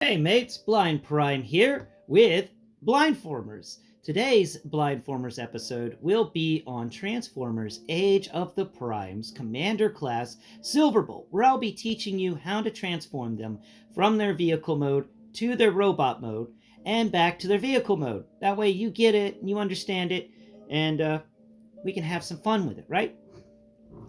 Hey mates, Blind Prime here with Blindformers. Today's Blindformers episode will be on Transformers Age of the Primes Commander Class Silverbolt, where I'll be teaching you how to transform them from their vehicle mode to their robot mode and back to their vehicle mode. That way you get it, you understand it, and we can have some fun with it, right?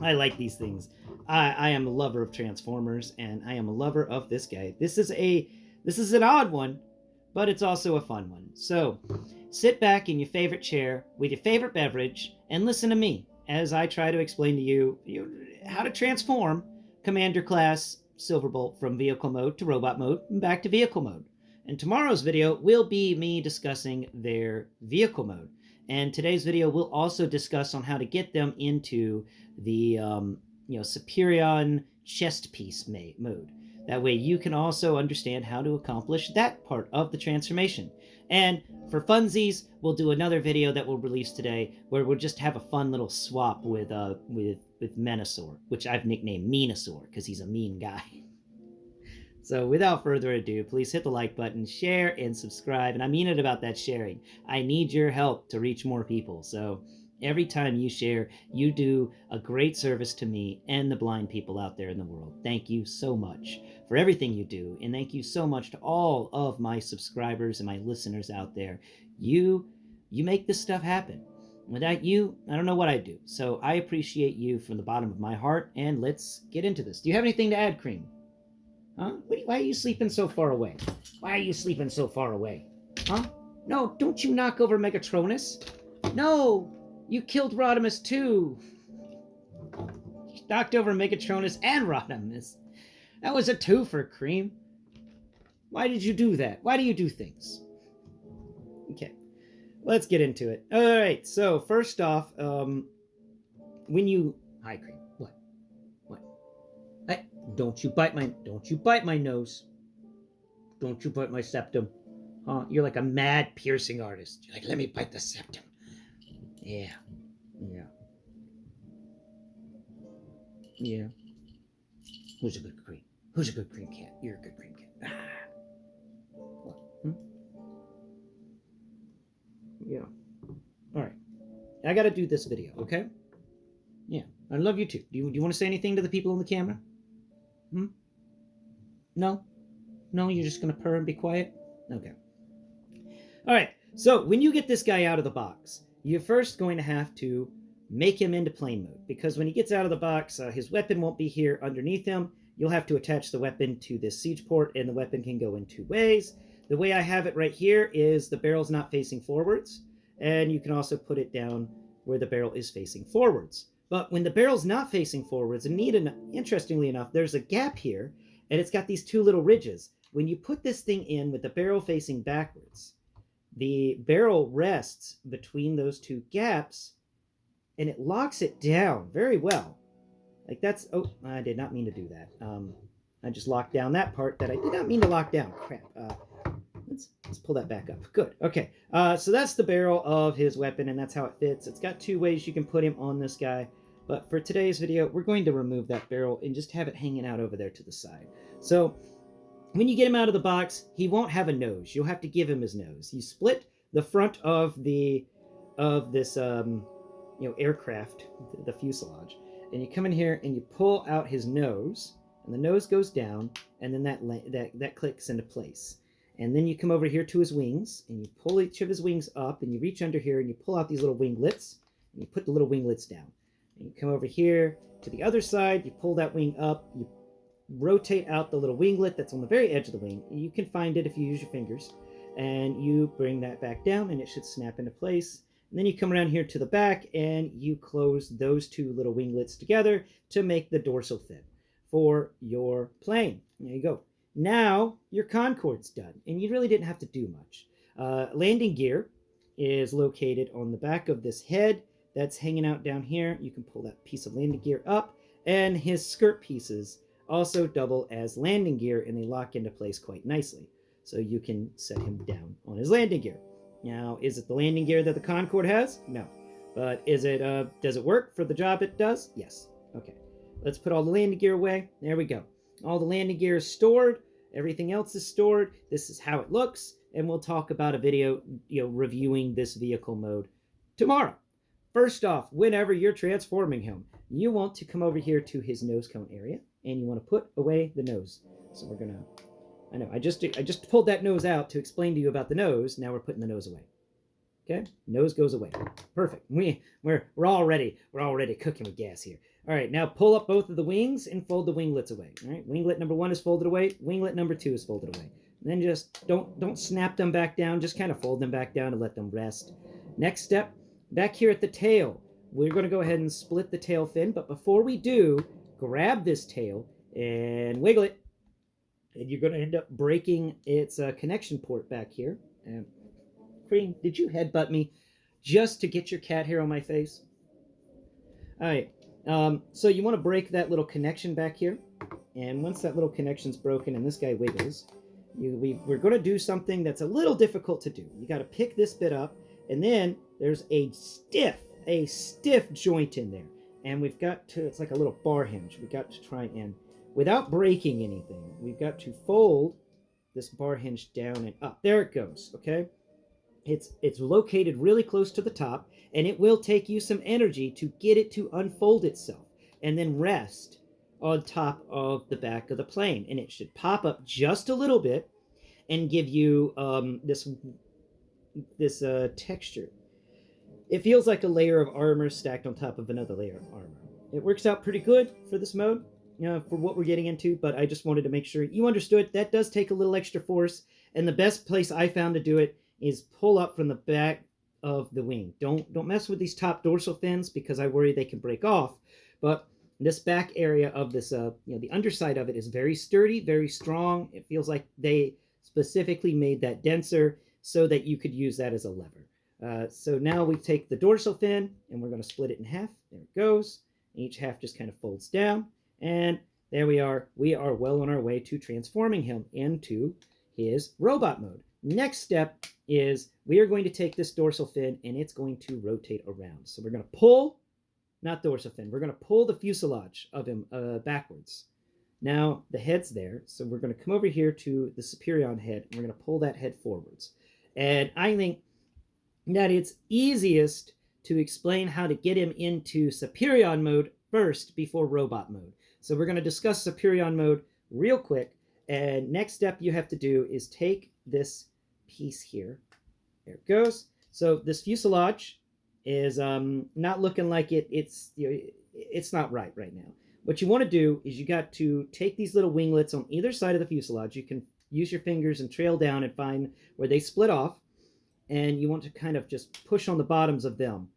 I like these things. I am a lover of Transformers, and I am a lover of this guy. This is an odd one, but it's also a fun one. So, sit back in your favorite chair with your favorite beverage and listen to me as I try to explain to you how to transform Commander Class Silverbolt from vehicle mode to robot mode and back to vehicle mode. And tomorrow's video will be me discussing their vehicle mode. And today's video will also discuss on how to get them into the Superion chest piece mode. That way you can also understand how to accomplish that part of the transformation. And for funsies, we'll do another video that we'll release today where we'll just have a fun little swap with Menasor, which I've nicknamed Meanosaur because he's a mean guy. So without further ado, please hit the like button, share, and subscribe. And I mean it about that sharing. I need your help to reach more people. So every time you share, you do a great service to me and the blind people out there in the world. Thank you so much for everything you do. And thank you so much to all of my subscribers and my listeners out there. You make this stuff happen. Without you, I don't know what I'd do. So I appreciate you from the bottom of my heart. And let's get into this. Do you have anything to add, Cream? Huh? Why are you sleeping so far away? Why are you sleeping so far away? Huh? No, don't you knock over Megatronus. No, you killed Rodimus too. You knocked over Megatronus and Rodimus. That was a twofer, Cream. Why did you do that? Why do you do things? Okay, let's get into it. All right, so first off, when you... Hi, Cream. What? Hey, don't you bite my nose. Don't you bite my septum. Huh? You're like a mad piercing artist. You're like, let me bite the septum. Yeah. Who's a good cream? Who's a good cream cat? You're a good cream cat. What? Yeah. All right. I got to do this video, okay? Yeah. I love you too. Do you want to say anything to the people on the camera? No? No, you're just going to purr and be quiet? Okay. All right. So when you get this guy out of the box, you're first going to have to make him into plane mode, because when he gets out of the box, his weapon won't be here underneath him. You'll have to attach the weapon to this siege port, and the weapon can go in two ways. The way I have it right here is the barrel's not facing forwards, and you can also put it down where the barrel is facing forwards. But when the barrel's not facing forwards, and interestingly enough, there's a gap here, and it's got these two little ridges. When you put this thing in with the barrel facing backwards, the barrel rests between those two gaps, and it locks it down very well. Like that's... Oh, I did not mean to do that. I just locked down that part that I did not mean to lock down. Crap. Let's pull that back up. Good. Okay. So that's the barrel of his weapon, and that's how it fits. It's got two ways you can put him on this guy. But for today's video, we're going to remove that barrel and just have it hanging out over there to the side. So when you get him out of the box, he won't have a nose. You'll have to give him his nose. You split the front of this aircraft, the fuselage, and you come in here and you pull out his nose, and the nose goes down, and then that clicks into place. And then you come over here to his wings, and you pull each of his wings up, and you reach under here, and you pull out these little winglets, and you put the little winglets down. And you come over here to the other side, you pull that wing up, you rotate out the little winglet that's on the very edge of the wing. You can find it if you use your fingers. And you bring that back down, and it should snap into place. And then you come around here to the back, and you close those two little winglets together to make the dorsal fin for your plane. There you go. Now your Concorde's done, and you really didn't have to do much. Landing gear is located on the back of this head that's hanging out down here. You can pull that piece of landing gear up, and his skirt pieces also double as landing gear, and they lock into place quite nicely. So you can set him down on his landing gear. Now, is it the landing gear that the Concorde has? No. But does it work for the job it does? Yes. Okay. Let's put all the landing gear away. There we go. All the landing gear is stored, Everything else is stored. This is how it looks, and we'll talk about a video, reviewing this vehicle mode tomorrow. First off, whenever you're transforming him, you want to come over here to his nose cone area, and you want to put away the nose. So we're gonna, I know, I just pulled that nose out to explain to you about the nose. Now we're putting the nose away. Okay, nose goes away. Perfect. We're already cooking with gas here. All right, now pull up both of the wings and fold the winglets away. All right, winglet number 1 is folded away. Winglet number 2 is folded away. And then just don't snap them back down. Just kind of fold them back down and let them rest. Next step, back here at the tail, we're going to go ahead and split the tail fin. But before we do, grab this tail and wiggle it. And you're going to end up breaking its connection port back here. And Cream, did you headbutt me just to get your cat hair on my face? All right. So you want to break that little connection back here. And once that little connection's broken and this guy wiggles, we're going to do something that's a little difficult to do. You got to pick this bit up, and then there's a stiff joint in there. And we've got to, it's like a little bar hinge. We've got to try and, without breaking anything, we've got to fold this bar hinge down and up. There it goes, okay? It's located really close to the top, and it will take you some energy to get it to unfold itself and then rest on top of the back of the plane. And it should pop up just a little bit and give you this texture. It feels like a layer of armor stacked on top of another layer of armor. It works out pretty good for this mode, for what we're getting into, but I just wanted to make sure you understood that does take a little extra force, and the best place I found to do it is pull up from the back of the wing. Don't mess with these top dorsal fins because I worry they can break off. But this back area of this, the underside of it is very sturdy, very strong. It feels like they specifically made that denser so that you could use that as a lever. So now we take the dorsal fin and we're going to split it in half. There it goes. Each half just kind of folds down. And there we are. We are well on our way to transforming him into his robot mode. Next step is we are going to take this dorsal fin and it's going to rotate around. So we're going to pull, not dorsal fin, we're going to pull the fuselage of him backwards. Now the head's there, so we're going to come over here to the Superion head and we're going to pull that head forwards. And I think that it's easiest to explain how to get him into Superion mode first before robot mode. So we're going to discuss Superion mode real quick. And next step you have to do is take this piece here. There it goes. So this fuselage is not looking like it's not right now. What you want to do is you got to take these little winglets on either side of the fuselage. You can use your fingers and trail down and find where they split off, and you want to kind of just push on the bottoms of them.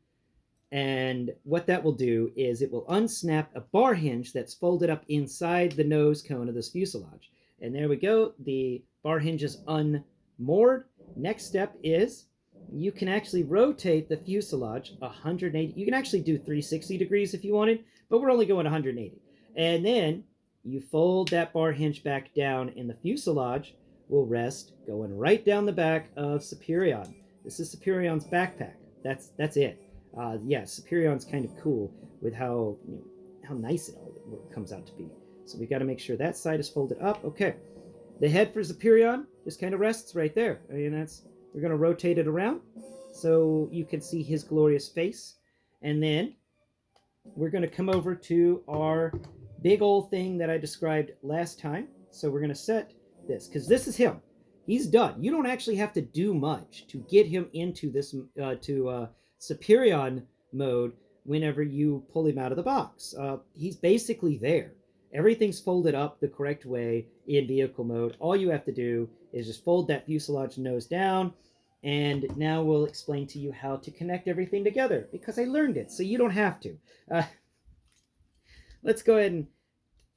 And what that will do is it will unsnap a bar hinge that's folded up inside the nose cone of this fuselage. And there we go. The bar hinge is unmoored. Next step is you can actually rotate the fuselage 180. You can actually do 360 degrees if you wanted, but we're only going 180. And then you fold that bar hinge back down and the fuselage will rest going right down the back of Superion. This is Superion's backpack. That's it. Yeah, Superion's kind of cool with how nice it all comes out to be. So we got to make sure that side is folded up. Okay. The head for Superion just kind of rests right there. I mean, we're going to rotate it around so you can see his glorious face. And then we're going to come over to our big old thing that I described last time. So we're going to set this, because this is him. He's done. You don't actually have to do much to get him into this, Superion mode whenever you pull him out of the box. He's basically there. Everything's folded up the correct way in vehicle mode. All you have to do is just fold that fuselage nose down, and now we'll explain to you how to connect everything together, because I learned it, so you don't have to. Let's go ahead and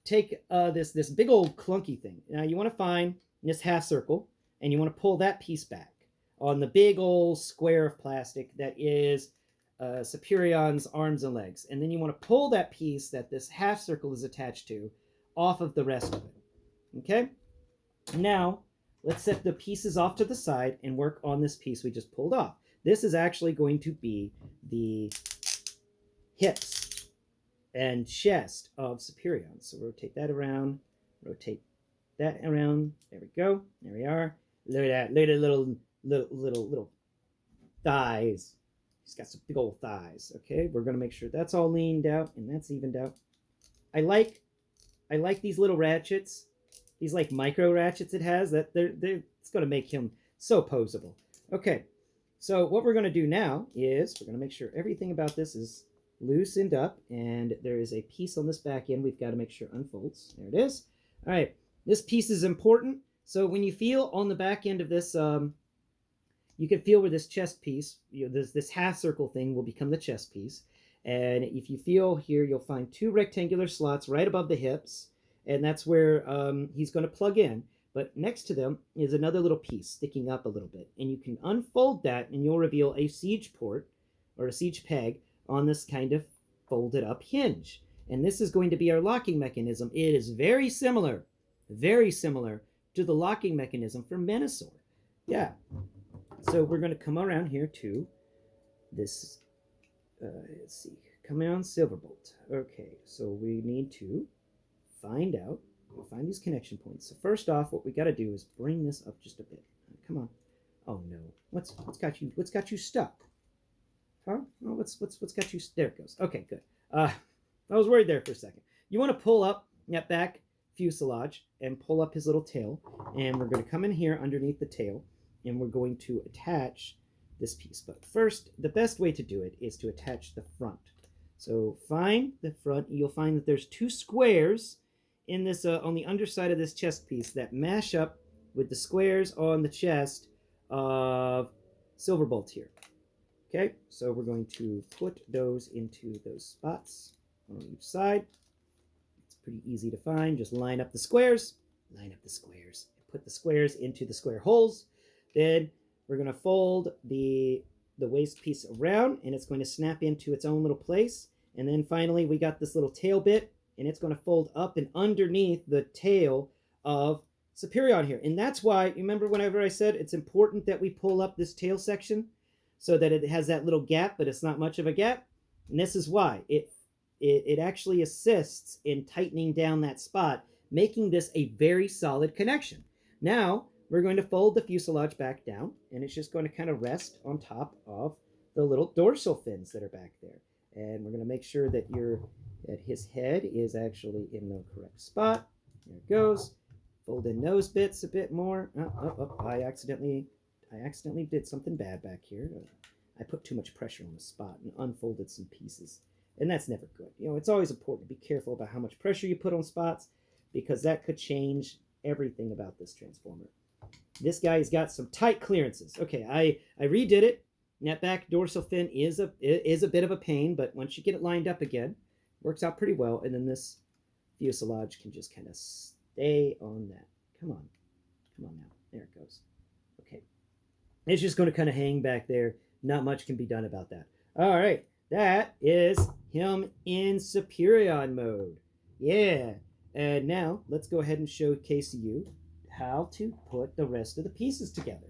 take this big old clunky thing. Now you want to find this half circle, and you want to pull that piece back on the big old square of plastic that is Superion's arms and legs. And then you want to pull that piece that this half circle is attached to off of the rest of it. Okay? Now, let's set the pieces off to the side and work on this piece we just pulled off. This is actually going to be the hips and chest of Superion. So rotate that around, rotate that around. There we go. There we are. Look at that. Look at the little thighs. He's got some big old thighs. Okay, we're gonna make sure that's all leaned out and that's evened out. I like these little ratchets. These like micro ratchets it has. That it's gonna make him so poseable. Okay, so what we're gonna do now is we're gonna make sure everything about this is loosened up, and there is a piece on this back end we've got to make sure unfolds. There it is. All right, this piece is important. So when you feel on the back end of this, you can feel where this chest piece, this half circle thing will become the chest piece. And if you feel here, you'll find two rectangular slots right above the hips, and that's where he's going to plug in. But next to them is another little piece sticking up a little bit, and you can unfold that, and you'll reveal a siege port or a siege peg on this kind of folded up hinge. And this is going to be our locking mechanism. It is very similar to the locking mechanism for Menasor. Yeah. So we're going to come around here to this, let's see, come on Silverbolt. Okay, so we need to find these connection points. So first off, what we got to do is bring this up just a bit. Come on. Oh no, what's got you stuck? Huh? Oh, what's got you? There it goes. Okay, good. I was worried there for a second. You want to pull up that back fuselage and pull up his little tail, and we're going to come in here underneath the tail, and we're going to attach this piece. But first, the best way to do it is to attach the front. So find the front. You'll find that there's two squares in this on the underside of this chest piece that mash up with the squares on the chest of Silverbolt here. Okay, so we're going to put those into those spots on each side. It's pretty easy to find. Just line up the squares, and put the squares into the square holes. Then we're going to fold the waist piece around, and it's going to snap into its own little place. And then finally, we got this little tail bit, and it's going to fold up and underneath the tail of Superion here. And that's why, remember whenever I said it's important that we pull up this tail section so that it has that little gap, but it's not much of a gap? And this is why. It actually assists in tightening down that spot, making this a very solid connection. Now, we're going to fold the fuselage back down, and it's just going to kind of rest on top of the little dorsal fins that are back there. And we're going to make sure that his head is actually in the correct spot. There it goes. Fold in those bits a bit more. I accidentally did something bad back here. I put too much pressure on the spot and unfolded some pieces. And that's never good. You know, it's always important to be careful about how much pressure you put on spots, because that could change everything about this transformer. This guy's got some tight clearances. Okay, I redid it. That back dorsal fin is a bit of a pain, but once you get it lined up again, works out pretty well. And then this fuselage can just kind of stay on that. Come on now. There it goes. Okay. It's just going to kind of hang back there. Not much can be done about that. All right. That is him in Superion mode. Yeah. And now let's go ahead and showcase you how to put the rest of the pieces together.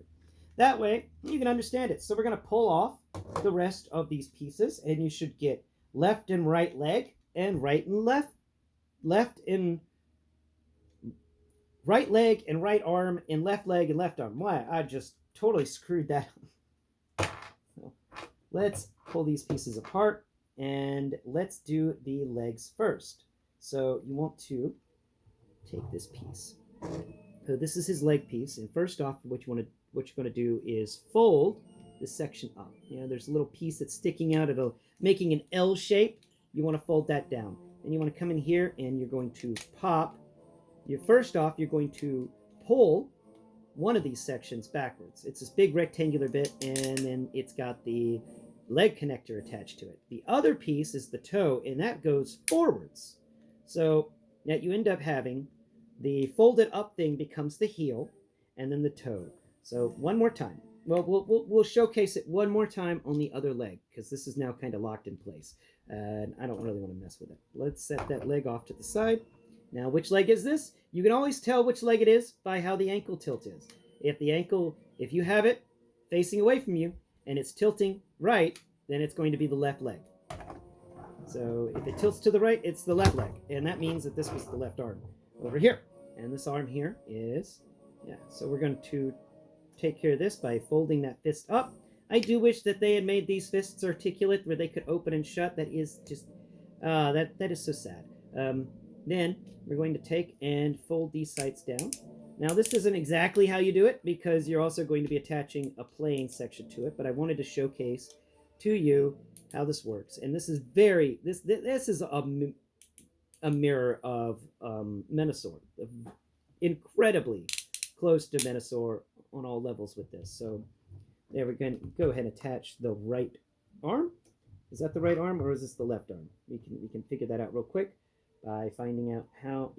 That way you can understand it. So we're going to pull off the rest of these pieces, and you should get left and right leg and right and left and right leg and right arm and left leg and left arm. Why? I just totally screwed that up. So let's pull these pieces apart, and let's do the legs first. So you want to take this piece. So this is his leg piece, and first off, what you're going to do is fold this section up. You know, there's a little piece that's sticking out of making an L shape. You want to fold that down. Then you want to come in here, and you're going to pop. First off, you're going to pull one of these sections backwards. It's this big rectangular bit, and then it's got the leg connector attached to it. The other piece is the toe, and that goes forwards. So now you end up having the folded up thing becomes the heel, and then the toe. So one more time. Well, we'll showcase it one more time on the other leg, because this is now kind of locked in place, and I don't really want to mess with it. Let's set that leg off to the side. Now, which leg is this? You can always tell which leg it is by how the ankle tilt is. If you have it facing away from you and it's tilting right, then it's going to be the left leg. So if it tilts to the right, it's the left leg, and that means that this was the left arm over here. And this arm here is, yeah, so we're going to take care of this by folding that fist up. I do wish that they had made these fists articulate where they could open and shut. That is just, that is so sad. Then we're going to take and fold these sides down. Now this isn't exactly how you do it because you're also going to be attaching a plane section to it, but I wanted to showcase to you how this works. And this is this is a mirror of Menasor, incredibly close to Menasor on all levels with this. So there, we're going to go ahead and attach the right arm. Is that the right arm or is this the left arm? We can figure that out real quick by finding out how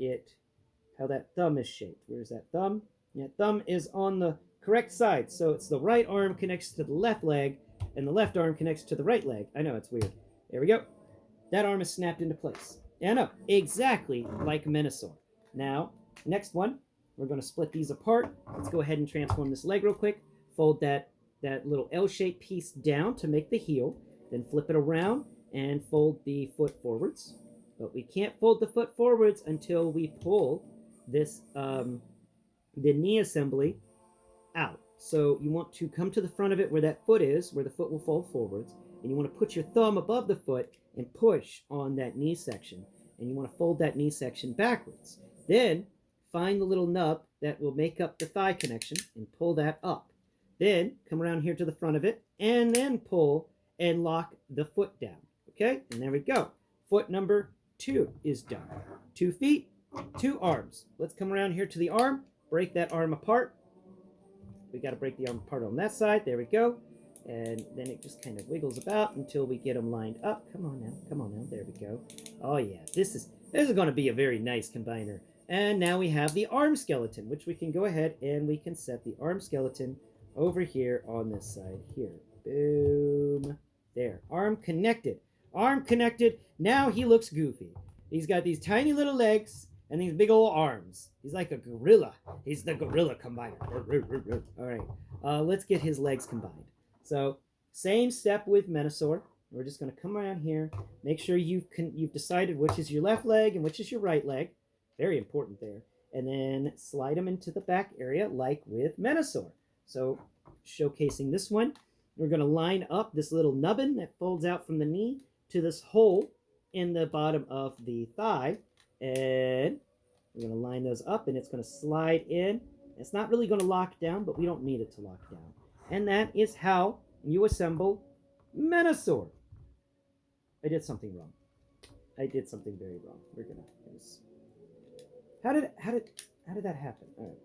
that thumb is shaped. Where's that thumb? Yeah, thumb is on the correct side. So it's the right arm connects to the left leg and the left arm connects to the right leg. I know, it's weird. There we go. That arm is snapped into place. Yeah, no, exactly like Menasor. Now, next one, we're going to split these apart. Let's go ahead and transform this leg real quick. Fold that little L-shaped piece down to make the heel. Then flip it around and fold the foot forwards. But we can't fold the foot forwards until we pull this, the knee assembly out. So you want to come to the front of it where that foot is, where the foot will fold forwards. And you want to put your thumb above the foot and push on that knee section. And you want to fold that knee section backwards. Then find the little nub that will make up the thigh connection and pull that up. Then come around here to the front of it and then pull and lock the foot down. Okay, and there we go. Foot number 2 is done. 2 feet, 2 arms. Let's come around here to the arm, break that arm apart. We got to break the arm apart on that side. There we go. And then it just kind of wiggles about until we get them lined up. Come on now, come on now. There we go. Oh yeah, this is going to be a very nice combiner. And now we have the arm skeleton, which we can go ahead and we can set the arm skeleton over here on this side here. Boom. There. Arm connected. Arm connected. Now he looks goofy. He's got these tiny little legs and these big old arms. He's like a gorilla. He's the gorilla combiner. All right. Let's get his legs combined. So same step with Menasor. We're just going to come around here. Make sure you've decided which is your left leg and which is your right leg. Very important there. And then slide them into the back area like with Menasor. So showcasing this one, we're going to line up this little nubbin that folds out from the knee to this hole in the bottom of the thigh. And we're going to line those up and it's going to slide in. It's not really going to lock down, but we don't need it to lock down. And that is how you assemble Menasor. I did something wrong. I did something very wrong. We're gonna. How did that happen? All right,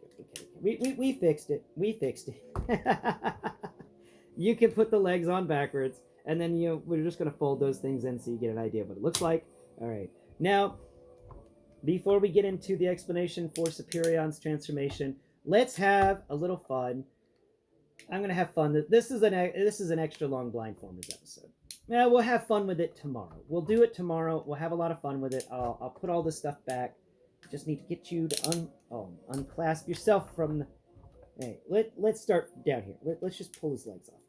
okay. We fixed it. We fixed it. You can put the legs on backwards, and then we're just gonna fold those things in so you get an idea of what it looks like. All right. Now, before we get into the explanation for Superion's transformation, let's have a little fun. I'm going to have fun. This is an extra long Blindformers episode. Yeah, we'll have fun with it tomorrow. We'll do it tomorrow. We'll have a lot of fun with it. I'll put all this stuff back. Just need to get you to unclasp yourself from the... Hey, let's start down here. Let's just pull his legs off.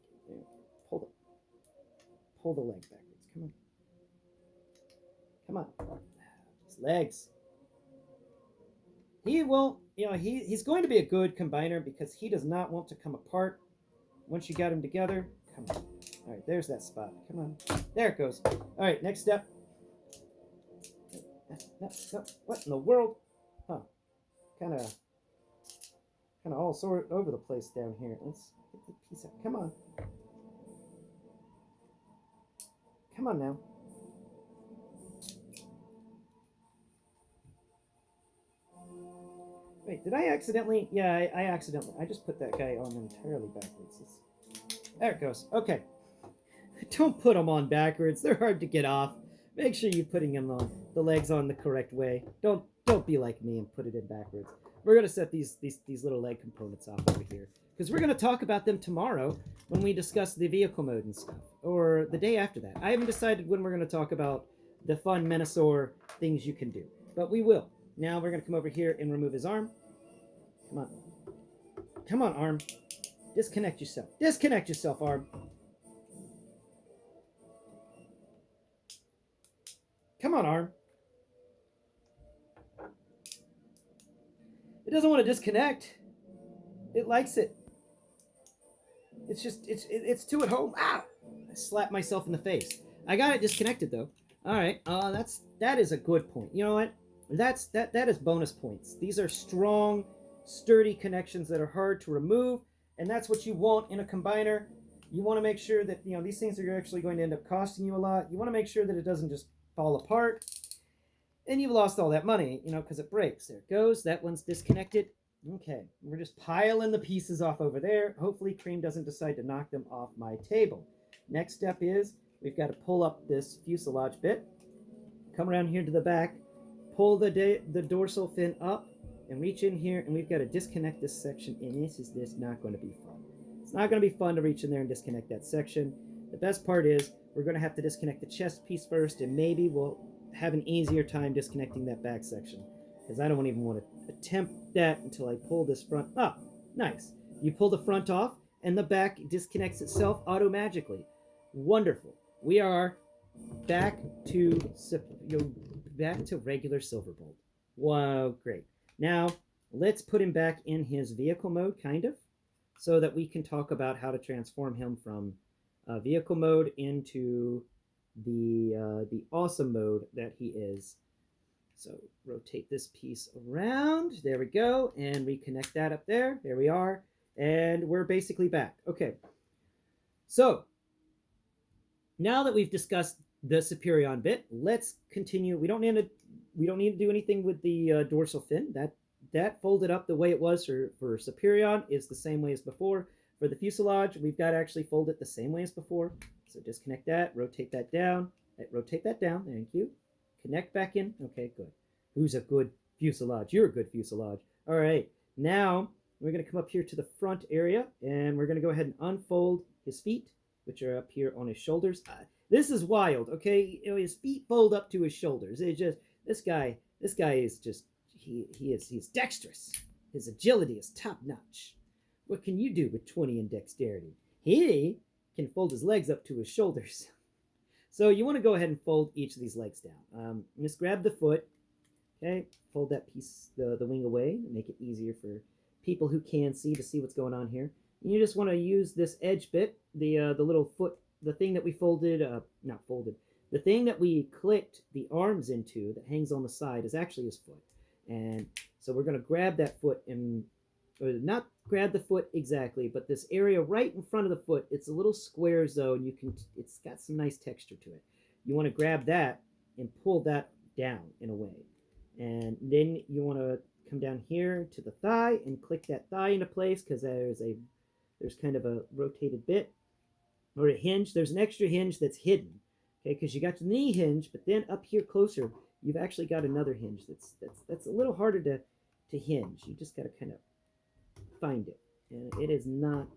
Pull the leg backwards. Come on. His legs. He won't, he's going to be a good combiner because he does not want to come apart. Once you got him together, come on. All right, there's that spot. Come on. There it goes. All right, next step. No, what in the world? Huh. Kind of all sort over the place down here. Let's get the piece out. Come on. Come on now. Wait, did I accidentally? Yeah, I accidentally. I just put that guy on entirely backwards. There it goes. Okay. Don't put them on backwards. They're hard to get off. Make sure you're putting them on the legs on the correct way. Don't be like me and put it in backwards. We're gonna set these little leg components off over here because we're gonna talk about them tomorrow when we discuss the vehicle mode and stuff, or the day after that. I haven't decided when we're gonna talk about the fun Menasor things you can do, but we will. Now we're going to come over here and remove his arm. Come on. Come on, arm. Disconnect yourself. Disconnect yourself, arm. Come on, arm. to disconnect. It likes it. It's just, it's too at home. Ah! I slapped myself in the face. I got it disconnected though. All right, that is a good point. You know what? That is bonus points. These are strong, sturdy connections that are hard to remove, and that's what you want in a combiner. You want to make sure that these things are actually going to end up costing you a lot. You want to make sure that it doesn't just fall apart, and you've lost all that money, because it breaks. There it goes. That one's disconnected. Okay, we're just piling the pieces off over there. Hopefully Cream doesn't decide to knock them off my table. Next step is we've got to pull up this fuselage bit, come around here to the back, pull the dorsal fin up, and reach in here, and we've got to disconnect this section, and this is not going to be fun. It's not going to be fun to reach in there and disconnect that section. The best part is we're going to have to disconnect the chest piece first, and maybe we'll have an easier time disconnecting that back section, because I don't even want to attempt that until I pull this front up. Nice. You pull the front off, and the back disconnects itself auto-magically. Wonderful. We are back to regular Silverbolt. Wow, great. Now, let's put him back in his vehicle mode, kind of, so that we can talk about how to transform him from vehicle mode into the awesome mode that he is. So rotate this piece around. There we go. And reconnect that up there. There we are. And we're basically back. Okay. So now that we've discussed the Superion bit, let's continue. We don't need to do anything with the dorsal fin. That folded up the way it was for Superion is the same way as before. For the fuselage, we've got to actually fold it the same way as before. So disconnect that, rotate that down, rotate that down. Thank you. Connect back in. Okay, good. Who's a good fuselage? You're a good fuselage. All right. Now we're going to come up here to the front area, and we're going to go ahead and unfold his feet, which are up here on his shoulders. This is wild. Okay, his feet fold up to his shoulders. It just this guy is just he's dexterous. His agility is top notch. What can you do with 20 in dexterity? He can fold his legs up to his shoulders. So you want to go ahead and fold each of these legs down. Just grab the foot. Okay, fold that piece, the wing away, make it easier for people who can see to see what's going on here. And you just want to use this edge bit, the little foot, the thing that we folded, not folded, the thing that we clicked the arms into that hangs on the side is actually his foot. And so we're going to grab that foot and, or not grab the foot exactly, but this area right in front of the foot, it's a little square zone. It's got some nice texture to it. You want to grab that and pull that down in a way. And then you want to come down here to the thigh and click that thigh into place, because there's kind of a rotated bit or a hinge. There's an extra hinge that's hidden, okay, because you got the knee hinge, but then up here closer, you've actually got another hinge that's a little harder to hinge. You just got to kind of find it, and it is not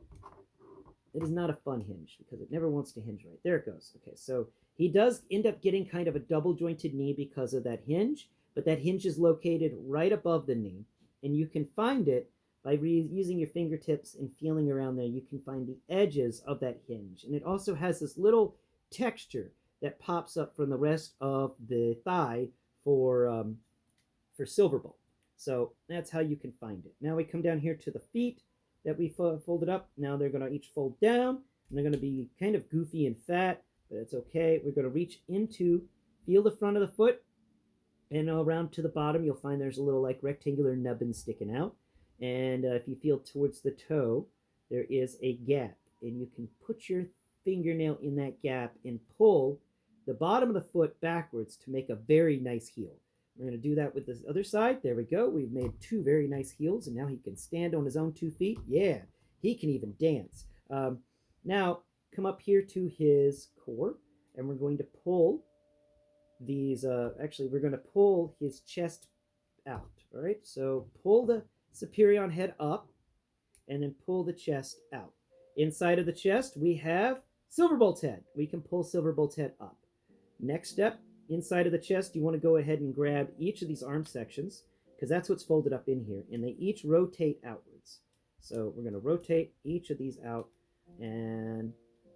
a fun hinge because it never wants to hinge right. There it goes. Okay, so he does end up getting kind of a double jointed knee because of that hinge, but that hinge is located right above the knee, and you can find it by using your fingertips and feeling around there. You can find the edges of that hinge, and it also has this little texture that pops up from the rest of the thigh for Silverbolt. So that's how you can find it. Now we come down here to the feet that we folded up. Now they're going to each fold down, and they're going to be kind of goofy and fat, but it's okay. We're going to reach into, feel the front of the foot, and around to the bottom, you'll find there's a little like rectangular nubbin sticking out. And if you feel towards the toe, there is a gap, and you can put your fingernail in that gap and pull the bottom of the foot backwards to make a very nice heel. We're going to do that with this other side. There we go. We've made two very nice heels, and now he can stand on his own 2 feet. Yeah, he can even dance. Now, come up here to his core, and we're going to pull these, actually, we're going to pull his chest out. All right, so pull the Superion head up, and then pull the chest out. Inside of the chest, we have Silverbolt's head. We can pull Silverbolt's head up. Next step, inside of the chest, you want to go ahead and grab each of these arm sections, because that's what's folded up in here, and they each rotate outwards. So we're going to rotate each of these out, and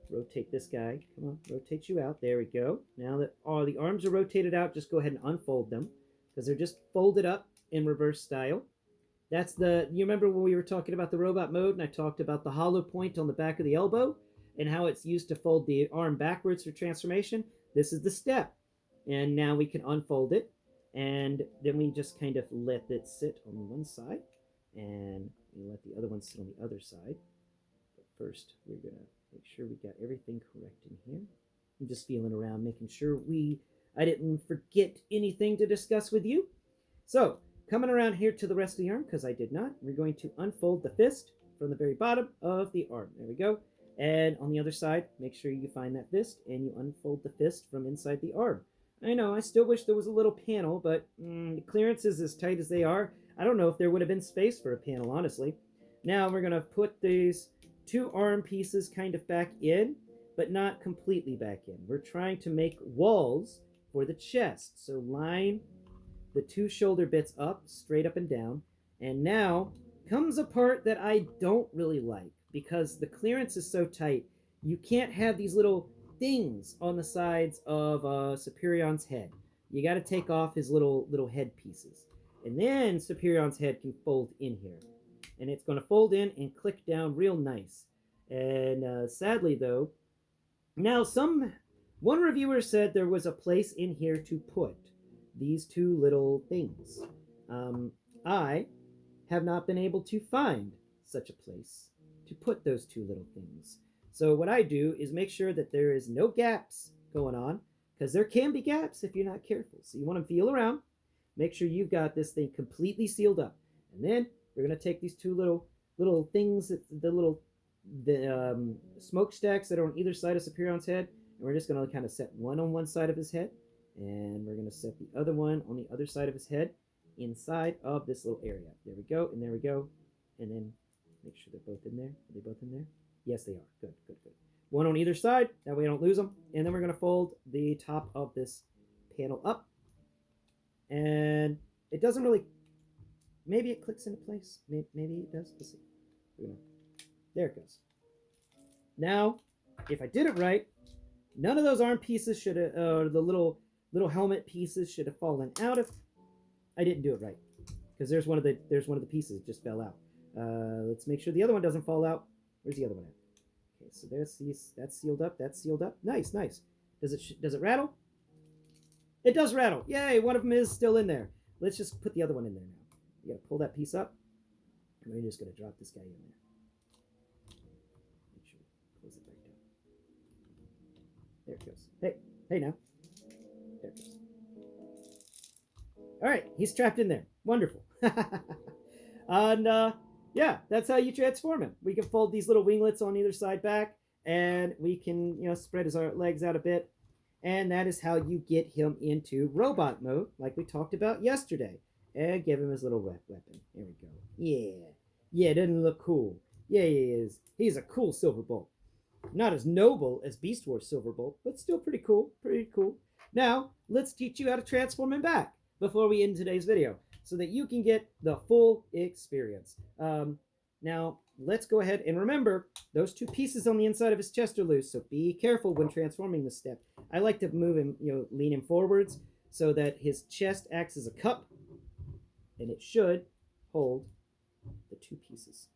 rotate this guy. Come on, rotate you out. There we go. Now that all the arms are rotated out, just go ahead and unfold them, because they're just folded up in reverse style. That's you remember when we were talking about the robot mode and I talked about the hollow point on the back of the elbow and how it's used to fold the arm backwards for transformation? This is the step. And now we can unfold it. And then we just kind of let it sit on one side and we let the other one sit on the other side. But first, we're going to make sure we got everything correct in here. I'm just feeling around, making sure I didn't forget anything to discuss with you. So, coming around here to the rest of the arm, because I did not, we're going to unfold the fist from the very bottom of the arm. There we go. And on the other side, make sure you find that fist and you unfold the fist from inside the arm. I know, I still wish there was a little panel, but the clearance is as tight as they are. I don't know if there would have been space for a panel, honestly. Now we're going to put these two arm pieces kind of back in, but not completely back in. We're trying to make walls for the chest. So line the two shoulder bits up, straight up and down. And now comes a part that I don't really like because the clearance is so tight. You can't have these little things on the sides of Superion's head. You got to take off his little head pieces. And then Superion's head can fold in here. And it's going to fold in and click down real nice. And sadly, though, now one reviewer said there was a place in here to put these two little things. I have not been able to find such a place to put those two little things. So what I do is make sure that there is no gaps going on, because there can be gaps if you're not careful. So you want to feel around, make sure you've got this thing completely sealed up. And then we're going to take these two little things, the smokestacks that are on either side of Superion's head, and we're just going to kind of set one on one side of his head, and we're going to set the other one on the other side of his head inside of this little area. There we go, and there we go. And then make sure they're both in there. Are they both in there? Yes, they are. Good, good, good. One on either side, that way I don't lose them. And then we're going to fold the top of this panel up. And it doesn't really, maybe it clicks into place. Maybe it does. Let's see. There it goes. Now, if I did it right, none of those arm pieces should have, the little helmet pieces should have fallen out if I didn't do it right. Because there's one of the pieces that just fell out. Let's make sure the other one doesn't fall out. Where's the other one at? Okay, so that's sealed up. That's sealed up. Nice, nice. Does it rattle? It does rattle. Yay! One of them is still in there. Let's just put the other one in there now. You gotta pull that piece up, and we're just gonna drop this guy in there. Make sure we close it back down. There it goes. Hey now. There it goes. All right, he's trapped in there. Wonderful. And yeah, that's how you transform him. We can fold these little winglets on either side back, and we can, spread his legs out a bit. And that is how you get him into robot mode, like we talked about yesterday. And give him his little weapon. There we go. Yeah, doesn't it look cool? Yeah, he is. He's a cool Silverbolt. Not as noble as Beast Wars Silverbolt, but still pretty cool. Pretty cool. Now, let's teach you how to transform him back before we end today's video, so that you can get the full experience. Now, let's go ahead and remember, those two pieces on the inside of his chest are loose, so be careful when transforming this step. I like to move him, lean him forwards so that his chest acts as a cup, and it should hold the two pieces.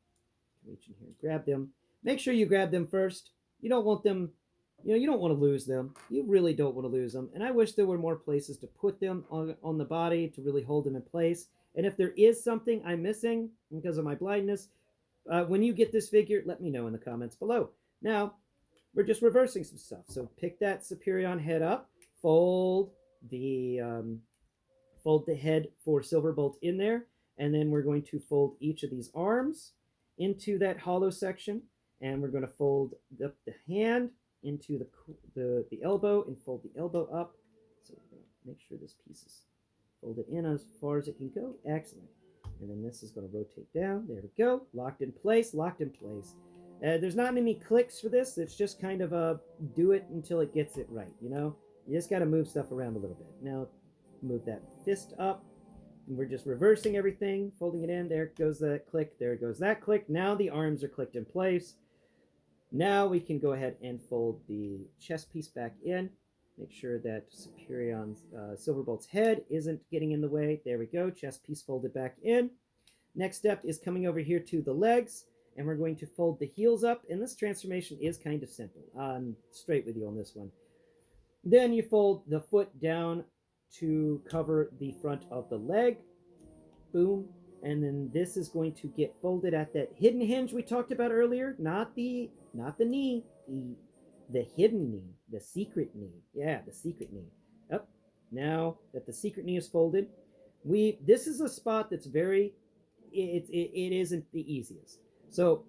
Reach in here, grab them. Make sure you grab them first. You don't want them, you don't want to lose them. You really don't want to lose them. And I wish there were more places to put them on the body to really hold them in place. And if there is something I'm missing because of my blindness, when you get this figure, let me know in the comments below. Now, we're just reversing some stuff. So pick that Superion head up, fold the head for Silverbolt in there, and then we're going to fold each of these arms into that hollow section, and we're going to fold the hand into the elbow and fold the elbow up. So we're going to make sure this piece is folded in as far as it can go. Excellent. And then this is going to rotate down. There we go. Locked in place, locked in place. There's not any clicks for this. It's just kind of a do it until it gets it right, You just got to move stuff around a little bit. Now, move that fist up. And we're just reversing everything, folding it in. There goes that click. There goes that click. Now the arms are clicked in place. Now we can go ahead and fold the chest piece back in. Make sure that Superion's Silverbolt's head isn't getting in the way. There we go. Chest piece folded back in. Next step is coming over here to the legs, and we're going to fold the heels up, and this transformation is kind of simple. I'm straight with you on this one. Then you fold the foot down to cover the front of the leg. Boom. And then this is going to get folded at that hidden hinge we talked about earlier. Not the knee, the hidden knee, the secret knee. Yeah, the secret knee. Up. Now that the secret knee is folded, this is a spot that's very it isn't the easiest. So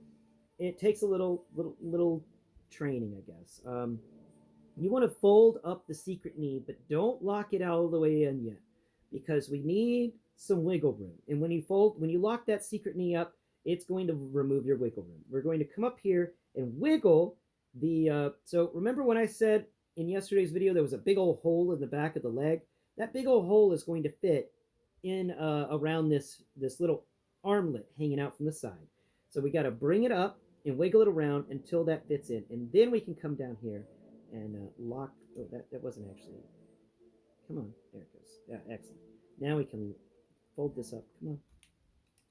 it takes a little training, I guess. You want to fold up the secret knee, but don't lock it all the way in yet, because we need some wiggle room. And when you lock that secret knee up, it's going to remove your wiggle room. We're going to come up here and wiggle the, so remember when I said in yesterday's video there was a big old hole in the back of the leg? That big old hole is going to fit in around this little armlet hanging out from the side. So we got to bring it up and wiggle it around until that fits in. And then we can come down here and lock. Oh, that wasn't actually. Come on, there it goes. Yeah, excellent. Now we can fold this up.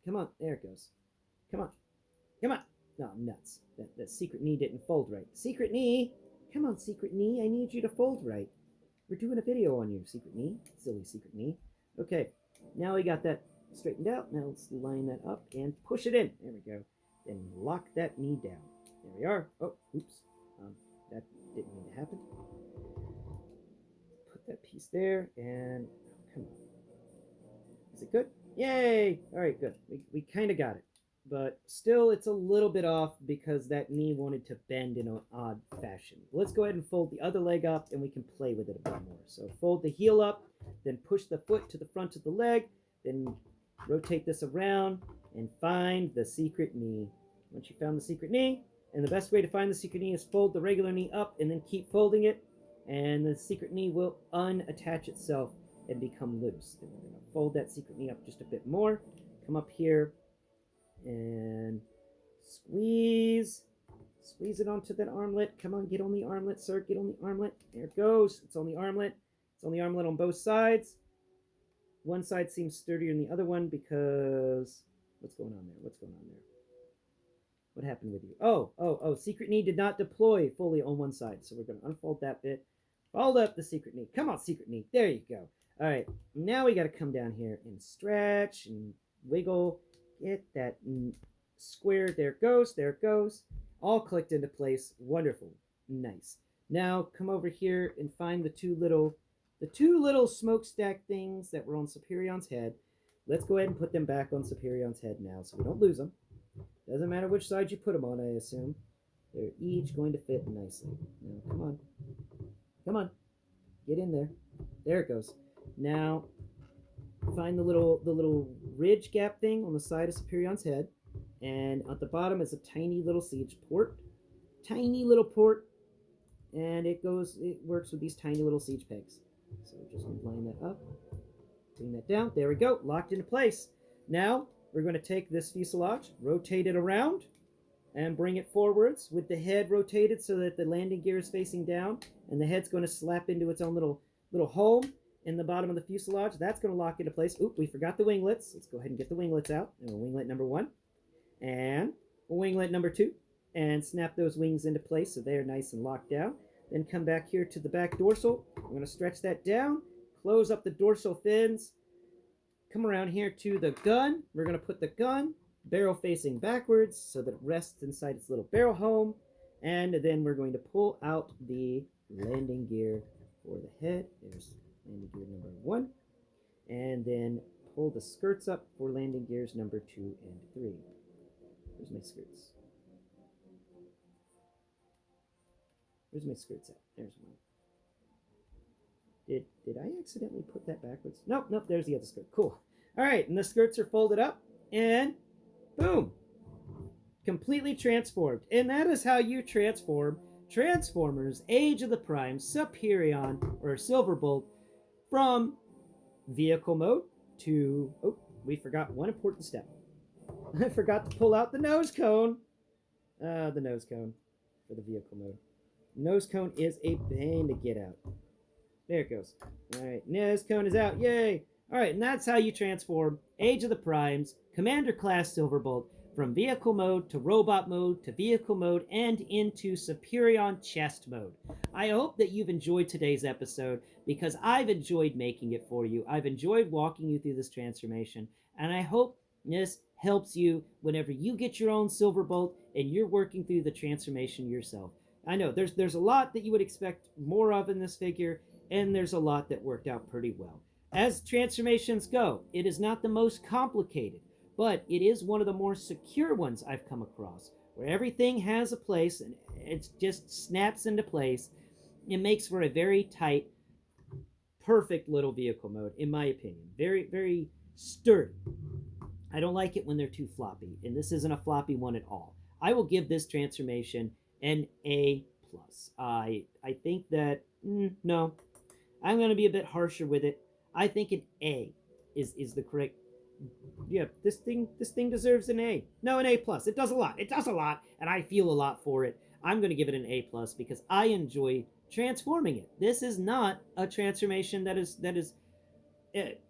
Come on, there it goes. Come on. No, nuts. That secret knee didn't fold right. Secret knee, come on, secret knee. I need you to fold right. We're doing a video on you, secret knee. Silly secret knee. Okay, now we got that straightened out. Now let's line that up and push it in. There we go. Then lock that knee down. There we are. Oh, oops. That didn't mean to happen. Put that piece there, and come on. Is it good? Yay! All right, good. We kind of got it. But still, it's a little bit off because that knee wanted to bend in an odd fashion. Let's go ahead and fold the other leg up, and we can play with it a bit more. So fold the heel up, then push the foot to the front of the leg, then rotate this around, and find the secret knee. Once you found the secret knee, and the best way to find the secret knee is fold the regular knee up and then keep folding it, and the secret knee will unattach itself and become loose. Then we're going to fold that secret knee up just a bit more. Come up here and squeeze it onto that armlet. Come on, get on the armlet, sir. Get on the armlet. There it goes. It's on the armlet. It's on the armlet on both sides. One side seems sturdier than the other one because what's going on there? What happened with you? Oh, secret knee did not deploy fully on one side. So we're going to unfold that bit. Fold up the secret knee. Come on, secret knee. There you go. All right, now we got to come down here and stretch and wiggle. Get that square. There it goes. All clicked into place. Wonderful. Nice. Now come over here and find the two little smokestack things that were on Superion's head. Let's go ahead and put them back on Superion's head now so we don't lose them. Doesn't matter which side you put them on, I assume. They're each going to fit nicely. Now, come on. Get in there. There it goes. Now, find the little ridge gap thing on the side of Superion's head. And at the bottom is a tiny little siege port. Tiny little port. And it works with these tiny little siege pegs. So just line that up. Bring that down. There we go. Locked into place. Now, we're going to take this fuselage, rotate it around, and bring it forwards with the head rotated so that the landing gear is facing down, and the head's going to slap into its own little home in the bottom of the fuselage. That's going to lock into place. Oop, we forgot the winglets. Let's go ahead and get the winglets out. And winglet number 1, and winglet number 2, and snap those wings into place so they're nice and locked down. Then come back here to the back dorsal. We're going to stretch that down, close up the dorsal fins. Come around here to the gun. We're going to put the gun barrel facing backwards so that it rests inside its little barrel home. And then we're going to pull out the landing gear for the head. There's landing gear number 1. And then pull the skirts up for landing gears number 2 and 3. Where's my skirts? Where's my skirts at? There's one. Did I accidentally put that backwards? Nope, there's the other skirt. Cool. All right, and the skirts are folded up, and boom. Completely transformed. And that is how you transform Transformers Age of the Primes Superion or Silverbolt from vehicle mode to, oh, we forgot one important step. I forgot to pull out the nose cone. The nose cone for the vehicle mode. Nose cone is a pain to get out. There it goes. All right, nose cone is out. Yay! All right, and that's how you transform Age of the Primes, Commander Class Silverbolt, from vehicle mode to robot mode to vehicle mode and into Superion chest mode. I hope that you've enjoyed today's episode because I've enjoyed making it for you. I've enjoyed walking you through this transformation, and I hope this helps you whenever you get your own Silverbolt and you're working through the transformation yourself. I know there's a lot that you would expect more of in this figure, and there's a lot that worked out pretty well. As transformations go, it is not the most complicated, but it is one of the more secure ones I've come across, where everything has a place and it just snaps into place. It makes for a very tight, perfect little vehicle mode, in my opinion. Very, very sturdy. I don't like it when they're too floppy, and this isn't a floppy one at all. I will give this transformation an A plus. I think that no, I'm going to be a bit harsher with it. I think an A is the correct. Yeah, this thing deserves an A. No, an A plus. It does a lot. It does a lot, and I feel a lot for it. I'm going to give it an A plus because I enjoy transforming it. This is not a transformation that is. It,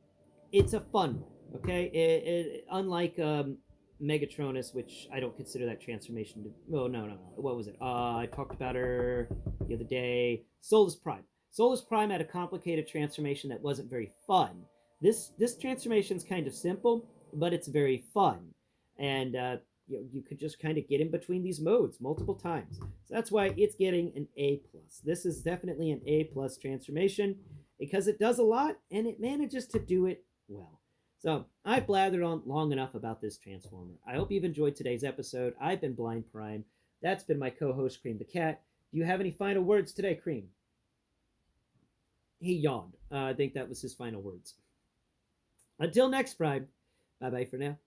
it's a fun one. Okay, unlike Megatronus, which I don't consider that transformation to. Oh no. What was it? I talked about her the other day. Solus Prime. Solus Prime had a complicated transformation that wasn't very fun. This transformation is kind of simple, but it's very fun, and you could just kind of get in between these modes multiple times. So that's why it's getting an A plus. This is definitely an A plus transformation because it does a lot and it manages to do it well. So I've blathered on long enough about this Transformer. I hope you've enjoyed today's episode. I've been Blind Prime. That's been my co-host Cream the Cat. Do you have any final words today, Cream? He yawned. I think that was his final words. Until next Prime. Bye bye for now.